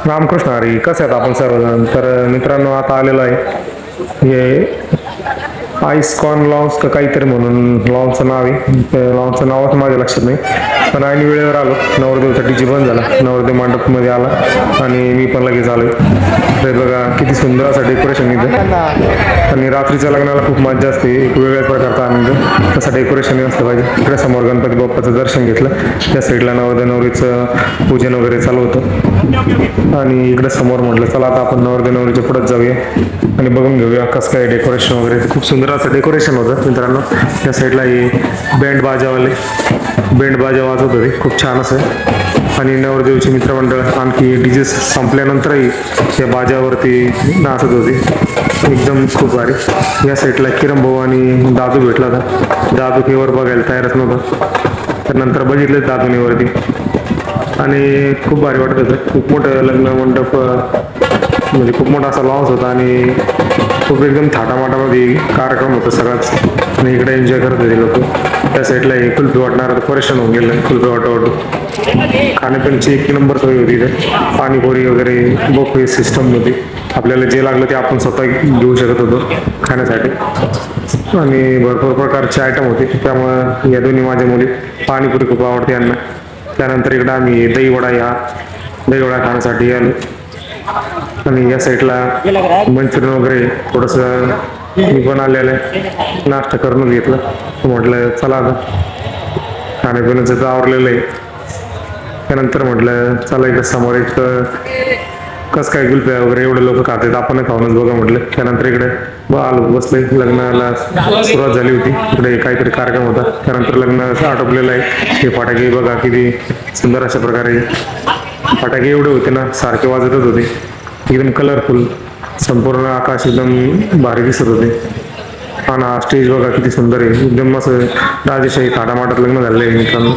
रामकृष्ण हरी. कसे आहेत आपण सर्वजण? तर मित्रांनो, आता आलेलो आहे हे आईसकॉन लॉन्स का काहीतरी म्हणून लॉन्सचं नाव आहे. लॉन्सचं नावच माझ्या लक्षात नाही, पण ऐन वेळेवर आलो. नवरदेवचा डीजे बंद झाला, नवरदेव मंडपमध्ये आला आणि मी पण लगेच आलो. तर बघा किती सुंदर असं डेकोरेशन इथं. आणि रात्रीच्या लग्नाला खूप मजा असते, एक वेगळ्या प्रकारचा आनंद. तसं डेकोरेशन असलं पाहिजे. इकडे समोर गणपती बाप्पाचं दर्शन घेतलं, त्या साईडला नवरदेव नवरीचं पूजन वगैरे चालू होतं. आणि इकडे समोर म्हटलं चला आता आपण नवरदेव नवरीच्या पुढे जाऊया आणि बघून घेऊया कसं काय डेकोरेशन वगैरे. खूप सुंदर असं डेकोरेशन होतं मित्रांनो. त्या साईडला ही बँड बाजा वाजवत होते, खूप छान असं. आणि नवरदेवचे मित्रमंडळ आणखी डीजे संपल्यानंतरही त्या बाजावरती नाचत होते, एकदम खूप भारी. या साईडला किरण भाऊ आणि दादू भेटला होता. दादू केवर बघायला तयारच नव्हतं, तर नंतर बघितलं दादूनीवरती आणि खूप भारी वाटत होतं. खूप मोठं लग्न मंडप, म्हणजे खूप मोठा असा लॉन्स होता आणि खूप एकदम थाटामाटामध्ये कार्यक्रम होता सगळाच. आणि इकडे एन्जॉय करत होते लोक. त्या साईडला हे कुल्फी वाटणार परेशान होऊन गेलं, कुल्फी वाटू खाण्यापिण्याची एक नंबर सोय होती इथे. पाणीपुरी वगैरे बफे सिस्टम होती. आपल्याला जे लागलं ते आपण स्वतः घेऊ शकत होतो खाण्यासाठी. आणि भरपूर प्रकारचे आयटम होते, त्यामुळं या दोन्ही माझ्या मुली पाणीपुरी खूप आवडते यांना. त्यानंतर इकडं आम्ही दहीवडा खाण्यासाठी आलो. आणि या साईडला मंचुरियन वगैरे थोडंसं मी पण आलेलं आहे, नाश्ता करून घेतलं. म्हटलं चला आता खाण्यापिण्याचं तर आवरलेलं आहे. त्यानंतर म्हटलं चला इकडं समोर एक कसं काय गुलप्या वगैरे एवढे लोक खातात, आपण खाऊनच बघा म्हटलं. त्यानंतर इकडे आलो बसले. लग्नाला सुरुवात झाली होती, इकडे काहीतरी कार्यक्रम होता. त्यानंतर लग्न आटोपलेलं आहे. हे फटाके बघा किती सुंदर अशा प्रकारे फटाके एवढे होते ना, सारखे वाजतच होते, एकदम कलरफुल. संपूर्ण आकाश एकदम भारी दिसत होते. आणि स्टेज बघा किती सुंदर आहे, एकदम असं राजेशाही थाटामाटात लग्न झालेलं आहे मित्रांनो.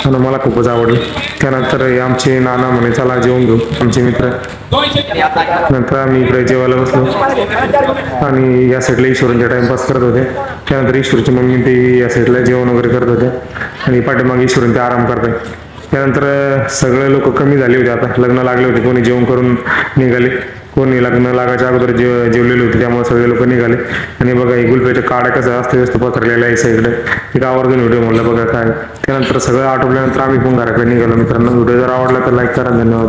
आणि मला खूपच आवडलं. त्यानंतर आमचे नाना म्हणे चला जेवून घेऊ, आमचे मित्र. नंतर आम्ही इकडे जेवायला बसलो आणि या साईडला ईश्वरींच्या टाइमपास करत होते. त्यानंतर ईश्वरीची मम्मी ते या साईडला जेवण वगैरे करत होते आणि पाठीमागे ईश्वरीन ते आराम करताय. त्यानंतर सगळे लोक कमी झाले होते, आता लग्न लागले होते. कोणी जेवण करून निघाले, कोणी लग्न लागायच्या अगोदर जेवलेले होते, त्यामुळे सगळे लोक निघाले. आणि बघा ही गुलपेच्या काड्या कसं असते व्यस्त पसरलेलं आहे साईडला. एक आवर्जून व्हिडिओ म्हणलं बघा काय. त्यानंतर सगळं आटोपल्यानंतर आम्ही पण घराकडे निघालो मित्रांनो. व्हिडिओ जर आवडला तर लाईक करा. धन्यवाद.